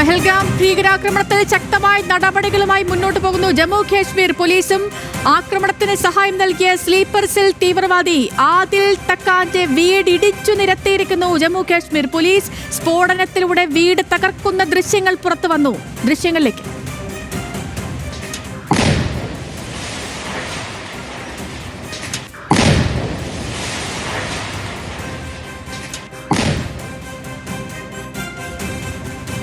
പെഹൽഗാം ഭീകരാക്രമണത്തിൽ ശക്തമായ നടപടികളുമായി മുന്നോട്ട് പോകുന്നു ജമ്മു കാശ്മീർ പോലീസും. ആക്രമണത്തിന് സഹായം നൽകിയ സ്ലീപ്പർ സെൽ തീവ്രവാദി ആദിൽ തക്കാന്റെ വീട് ഇടിച്ചു നിരത്തിയിരിക്കുന്നു ജമ്മു കാശ്മീർ പോലീസ്. സ്ഫോടനത്തിലൂടെ വീട് തകർക്കുന്ന ദൃശ്യങ്ങൾ പുറത്തു വന്നു. ദൃശ്യങ്ങളിലേക്ക്.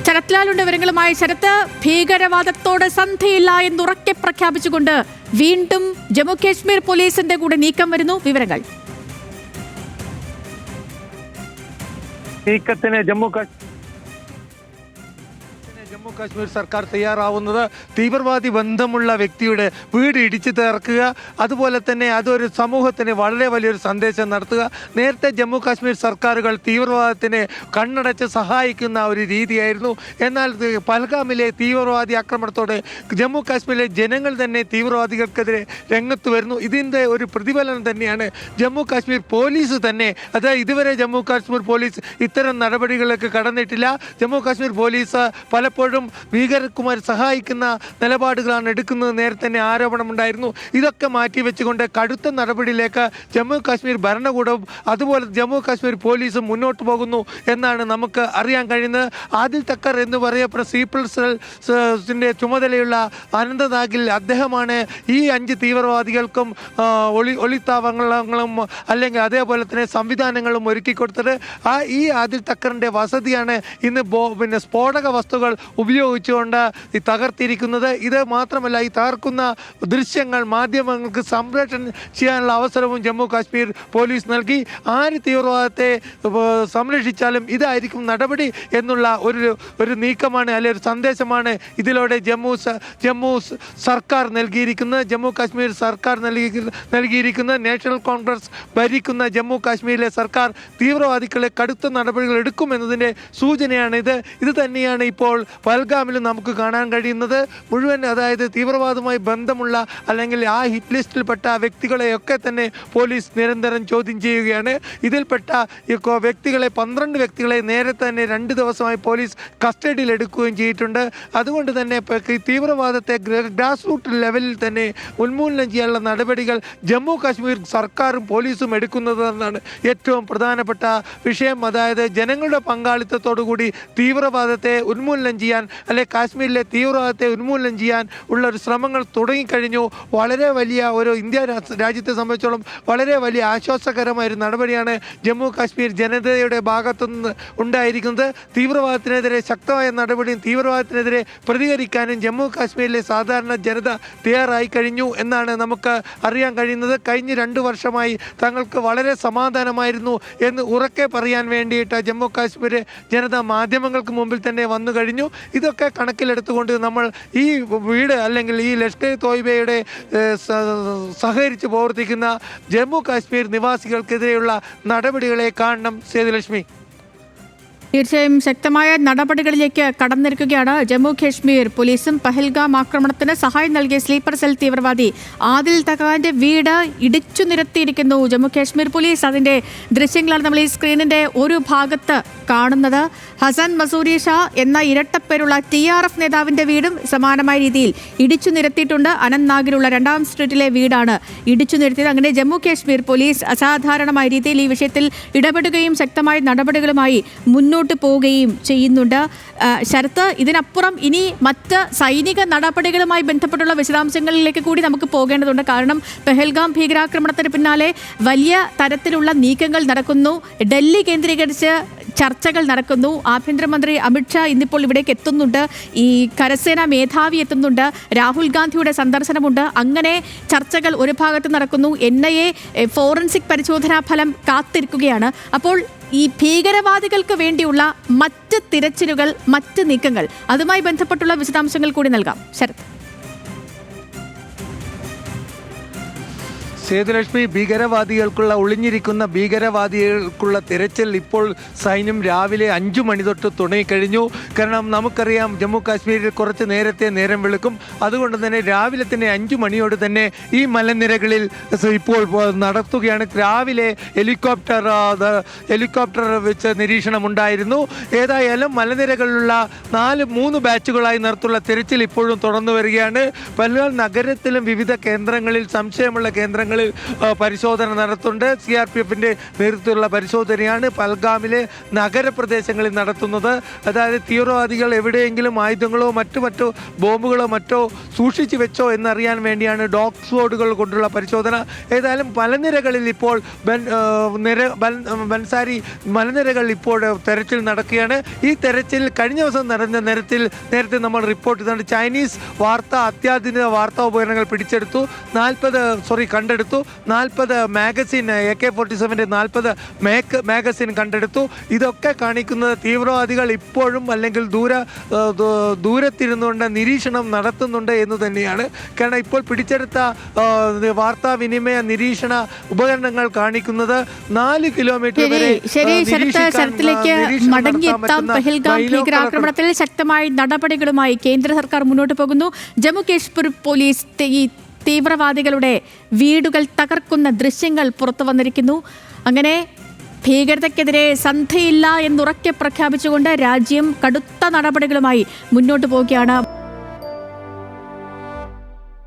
ശരത്ലാലുണ്ട് വിവരങ്ങളുമായി. ശരത്ത്, ഭീകരവാദത്തോട് സന്ധിയില്ല എന്നുറക്കെ പ്രഖ്യാപിച്ചുകൊണ്ട് വീണ്ടും ജമ്മു കാശ്മീർ പോലീസിന്റെ കൂടെ നീക്കം വരുന്നു. വിവരങ്ങൾ. നീക്കത്തിന് ജമ്മു കാശ്മീർ സർക്കാർ തയ്യാറാവുന്നത് തീവ്രവാദി ബന്ധമുള്ള വ്യക്തിയുടെ വീട് ഇടിച്ചു തകർക്കുക, അതുപോലെ തന്നെ അതൊരു സമൂഹത്തിന് വളരെ വലിയൊരു സന്ദേശം നടത്തുക. നേരത്തെ ജമ്മു കാശ്മീർ സർക്കാരുകൾ തീവ്രവാദത്തിനെ കണ്ണടച്ച് സഹായിക്കുന്ന ഒരു രീതിയായിരുന്നു. എന്നാൽ പഹൽഗാമിലെ തീവ്രവാദി ആക്രമണത്തോടെ ജമ്മു കാശ്മീരിലെ ജനങ്ങൾ തന്നെ തീവ്രവാദികൾക്കെതിരെ രംഗത്ത് വരുന്നു. ഇതിൻ്റെ ഒരു പ്രതിഫലനം തന്നെയാണ് ജമ്മു കാശ്മീർ പോലീസ് തന്നെ. അതായത് ഇതുവരെ ജമ്മു കാശ്മീർ പോലീസ് ഇത്തരം നടപടികളിലേക്ക് കടന്നിട്ടില്ല. ജമ്മു കാശ്മീർ പോലീസ് പലപ്പോഴും ഭീകരന്മാരെ സഹായിക്കുന്ന നിലപാടുകളാണ് എടുക്കുന്നത് നേരത്തെ തന്നെ ആരോപണമുണ്ടായിരുന്നു. ഇതൊക്കെ മാറ്റിവെച്ചുകൊണ്ട് കടുത്ത നടപടിയിലേക്ക് ജമ്മു കാശ്മീർ ഭരണകൂടവും അതുപോലെ ജമ്മു കാശ്മീർ പോലീസും മുന്നോട്ട് പോകുന്നു എന്നാണ് നമുക്ക് അറിയാൻ കഴിയുന്നത്. ആദിൽ തക്കർ എന്ന് പറയപ്പെടുന്ന സ്ലീപ്പർ സെല്ലിന്റെ ചുമതലയുള്ള അനന്തനാഗിൽ അദ്ദേഹമാണ് ഈ 5 തീവ്രവാദികൾക്കും ഒളിത്താവളങ്ങളും അല്ലെങ്കിൽ അതേപോലെ തന്നെ സംവിധാനങ്ങളും ഒരുക്കി കൊടുത്തത്. ഈ ആദിൽ തക്കറിന്റെ വസതിയാണ് ഇന്ന് സ്ഫോടക വസ്തുക്കൾ ഉപയോഗിച്ചുകൊണ്ട് തകർത്തിരിക്കുന്നത്. ഇത് മാത്രമല്ല, ഈ തകർക്കുന്ന ദൃശ്യങ്ങൾ മാധ്യമങ്ങൾക്ക് സംപ്രേഷണം ചെയ്യാനുള്ള അവസരവും ജമ്മു കാശ്മീർ പോലീസ് നൽകി. ആര് തീവ്രവാദത്തെ സംരക്ഷിച്ചാലും ഇതായിരിക്കും നടപടി എന്നുള്ള ഒരു നീക്കമാണ്, അല്ലെ ഒരു സന്ദേശമാണ് ഇതിലൂടെ ജമ്മു സർക്കാർ നൽകിയിരിക്കുന്നത്. ജമ്മു കാശ്മീർ സർക്കാർ നൽകിയിരിക്കുന്നത് നാഷണൽ കോൺഗ്രസ് ഭരിക്കുന്ന ജമ്മു കാശ്മീരിലെ സർക്കാർ തീവ്രവാദികളെ കടുത്ത നടപടികൾ എടുക്കുമെന്നതിൻ്റെ സൂചനയാണ് ഇത് തന്നെയാണ് ഇപ്പോൾ പഹൽഗാമിലും നമുക്ക് കാണാൻ കഴിയുന്നത്. മുഴുവൻ അതായത് തീവ്രവാദവുമായി ബന്ധമുള്ള അല്ലെങ്കിൽ ആ ഹിറ്റ് ലിസ്റ്റിൽപ്പെട്ട വ്യക്തികളെയൊക്കെ തന്നെ പോലീസ് നിരന്തരം ചോദ്യം ചെയ്യുകയാണ്. ഇതിൽപ്പെട്ട വ്യക്തികളെ 12 വ്യക്തികളെ നേരത്തെ തന്നെ 2 ദിവസമായി പോലീസ് കസ്റ്റഡിയിൽ എടുക്കുകയും ചെയ്തിട്ടുണ്ട്. അതുകൊണ്ട് തന്നെ തീവ്രവാദത്തെ ഗ്രാസ് റൂട്ട് ലെവലിൽ തന്നെ ഉന്മൂലനം ചെയ്യാനുള്ള നടപടികൾ ജമ്മു കാശ്മീർ സർക്കാരും പോലീസും എടുക്കുന്നതെന്നാണ് ഏറ്റവും പ്രധാനപ്പെട്ട വിഷയം. അതായത് ജനങ്ങളുടെ പങ്കാളിത്തത്തോടുകൂടി തീവ്രവാദത്തെ ഉന്മൂലനം ചെയ്യാൻ അല്ലെ കാശ്മീരിലെ തീവ്രവാദത്തെ ഉന്മൂലനം ചെയ്യാൻ ഉള്ള ഒരു ശ്രമങ്ങൾ തുടങ്ങിക്കഴിഞ്ഞു. വളരെ വലിയ ഒരു ഇന്ത്യ രാജ്യത്തെ സംബന്ധിച്ചോളം വളരെ വലിയ ആശ്വാസകരമായ ഒരു നടപടിയാണ് ജമ്മു കാശ്മീർ ജനതയുടെ ഭാഗത്തുനിന്ന് ഉണ്ടായിരിക്കുന്നത്. തീവ്രവാദത്തിനെതിരെ ശക്തമായ നടപടിയും തീവ്രവാദത്തിനെതിരെ പ്രതികരിക്കാനും ജമ്മു കാശ്മീരിലെ സാധാരണ ജനത തയ്യാറായി കഴിഞ്ഞു എന്നാണ് നമുക്ക് അറിയാൻ കഴിയുന്നത്. കഴിഞ്ഞ 2 വർഷമായി തങ്ങൾക്ക് വളരെ സമാധാനമായിരുന്നു എന്ന് ഉറക്കെ പറയാൻ വേണ്ടിയിട്ട് ജമ്മു കാശ്മീർ ജനത മാധ്യമങ്ങൾക്ക് മുമ്പിൽ തന്നെ വന്നു കഴിഞ്ഞു. ഇതൊക്കെ കണക്കിലെടുത്തുകൊണ്ട് നമ്മൾ ഈ വീട് അല്ലെങ്കിൽ ഈ ലഷ്കർ തോയ്ബയുടെ സഹകരിച്ച് പ്രവർത്തിക്കുന്ന ജമ്മു കാശ്മീർ നിവാസികൾക്കെതിരെയുള്ള നടപടികളെ കാണണം. സേതുലക്ഷ്മി. തീർച്ചയായും ശക്തമായ നടപടികളിലേക്ക് കടന്നിരിക്കുകയാണ് ജമ്മു കാശ്മീർ പോലീസും. പഹൽഗാം ആക്രമണത്തിന് സഹായം നൽകിയ സ്ലീപ്പർ സെൽ തീവ്രവാദി ആദിൽ തക്കാന്റെ വീട് ഇടിച്ചു നിരത്തിയിരിക്കുന്നു ജമ്മു കാശ്മീർ പോലീസ്. അതിന്റെ ദൃശ്യങ്ങളാണ് നമ്മൾ ഈ സ്ക്രീനിന്റെ ഒരു ഭാഗത്ത് കാണുന്നത്. ഹസൻ മസൂരി ഷാ എന്ന ഇരട്ടപ്പേരുള്ള TRF നേതാവിന്റെ വീടും സമാനമായ രീതിയിൽ ഇടിച്ചു നിരത്തിയിട്ടുണ്ട്. അനന്ത്നാഗിലുള്ള 2ാം സ്ട്രീറ്റിലെ വീടാണ് ഇടിച്ചു നിരത്തിയത്. അങ്ങനെ ജമ്മു കാശ്മീർ പോലീസ് അസാധാരണമായ രീതിയിൽ ഈ വിഷയത്തിൽ ഇടപെടുകയും ശക്തമായ നടപടികളുമായി മുന്നോട്ട് പോവുകയും ചെയ്യുന്നുണ്ട്. ശരത്ത്, ഇതിനപ്പുറം ഇനി മറ്റ് സൈനിക നടപടികളുമായി ബന്ധപ്പെട്ടുള്ള വിശദാംശങ്ങളിലേക്ക് കൂടി നമുക്ക് പോകേണ്ടതുണ്ട്. കാരണം പെഹൽഗാം ഭീകരാക്രമണത്തിന് പിന്നാലെ വലിയ തരത്തിലുള്ള നീക്കങ്ങൾ നടക്കുന്നു. ഡൽഹി കേന്ദ്രീകരിച്ച് ചർച്ചകൾ നടക്കുന്നു. ആഭ്യന്തരമന്ത്രി അമിത്ഷാ ഇന്നിപ്പോൾ ഇവിടേക്ക് എത്തുന്നുണ്ട്. ഈ കരസേനാ മേധാവി എത്തുന്നുണ്ട്. രാഹുൽ ഗാന്ധിയുടെ സന്ദർശനമുണ്ട്. അങ്ങനെ ചർച്ചകൾ ഒരു ഭാഗത്ത് നടക്കുന്നു. NIA ഫോറൻസിക് പരിശോധനാ ഫലം കാത്തിരിക്കുകയാണ്. അപ്പോൾ ഈ ഭീകരവാദികൾക്ക് വേണ്ടിയുള്ള മറ്റ് തിരച്ചിലുകൾ, മറ്റ് നീക്കങ്ങൾ, അതുമായി ബന്ധപ്പെട്ടുള്ള വിശദാംശങ്ങൾ കൂടി നൽകാം ശരത്. സേതുലക്ഷ്മി, ഭീകരവാദികൾക്കുള്ള ഒളിഞ്ഞിരിക്കുന്ന ഭീകരവാദികൾക്കുള്ള തിരച്ചിൽ ഇപ്പോൾ സൈന്യം രാവിലെ 5 മണി തൊട്ട് തുടങ്ങിക്കഴിഞ്ഞു. കാരണം നമുക്കറിയാം ജമ്മു കാശ്മീരിൽ കുറച്ച് നേരത്തെ നേരം വെളുക്കും. അതുകൊണ്ട് തന്നെ രാവിലെ തന്നെ 5 മണിയോട് തന്നെ ഈ മലനിരകളിൽ ഇപ്പോൾ നടത്തുകയാണ്. രാവിലെ ഹെലികോപ്റ്റർ വെച്ച് നിരീക്ഷണം ഉണ്ടായിരുന്നു. ഏതായാലും മലനിരകളിലുള്ള 3 ബാച്ചുകളായി നടത്തുള്ള തിരച്ചിൽ ഇപ്പോഴും തുടർന്നു വരികയാണ്. പഹൽഗാം നഗരത്തിലും വിവിധ കേന്ദ്രങ്ങളിൽ, സംശയമുള്ള കേന്ദ്രങ്ങളിൽ പരിശോധന നടത്തുന്നുണ്ട്. CRPFിൻ്റെ നേതൃത്വത്തിലുള്ള പരിശോധനയാണ് പഹൽഗാമിലെ നഗരപ്രദേശങ്ങളിൽ നടത്തുന്നത്. അതായത് തീവ്രവാദികൾ എവിടെയെങ്കിലും ആയുധങ്ങളോ മറ്റു ബോംബുകളോ മറ്റോ സൂക്ഷിച്ചു വെച്ചോ എന്നറിയാൻ വേണ്ടിയാണ് ഡോഗ് സ്ക്വാഡുകൾ കൊണ്ടുള്ള പരിശോധന. ഏതായാലും മലനിരകളിൽ ഇപ്പോൾ ബൻസാരി മലനിരകളിൽ ഇപ്പോൾ തെരച്ചിൽ നടക്കുകയാണ്. ഈ തെരച്ചിൽ കഴിഞ്ഞ ദിവസം നടന്ന നേരത്തെ നമ്മൾ റിപ്പോർട്ട് ചെയ്തുകൊണ്ട് ചൈനീസ് അത്യാധുനിക വാർത്താ ഉപകരണങ്ങൾ കണ്ടെടുത്തു. 40 മാഗസിൻ, AK-47 40 മാഗസിൻ കണ്ടെടുത്തു. ഇതൊക്കെ കാണിക്കുന്നത് തീവ്രവാദികൾ ഇപ്പോഴും അല്ലെങ്കിൽ ദൂരത്തിരുന്നുകൊണ്ട് നിരീക്ഷണം നടത്തുന്നുണ്ട് എന്ന് തന്നെയാണ്. കാരണം ഇപ്പോൾ പിടിച്ചെടുത്ത വാർത്താവിനിമയ നിരീക്ഷണ ഉപകരണങ്ങൾ കാണിക്കുന്നത് 4 കിലോമീറ്റർ വരെ ശരത്തിലേക്ക് മടങ്ങിയെത്താം. പഹൽഗാം ഭീകരാക്രമണത്തിൽ ശക്തമായ നടപടികളുമായി കേന്ദ്ര സർക്കാർ മുന്നോട്ട് പോകുന്നു. ജമ്മു കാശ്മീർ പോലീസ് ഈ തീവ്രവാദികളുടെ വീടുകൾ തകർക്കുന്ന ദൃശ്യങ്ങൾ പുറത്തു വന്നിരിക്കുന്നു. അങ്ങനെ ഭീകരതയ്ക്കെതിരെ സന്ധിയില്ല എന്നുറക്കെ പ്രഖ്യാപിച്ചുകൊണ്ട് രാജ്യം കടുത്ത നടപടികളുമായി മുന്നോട്ട് പോവുകയാണ്.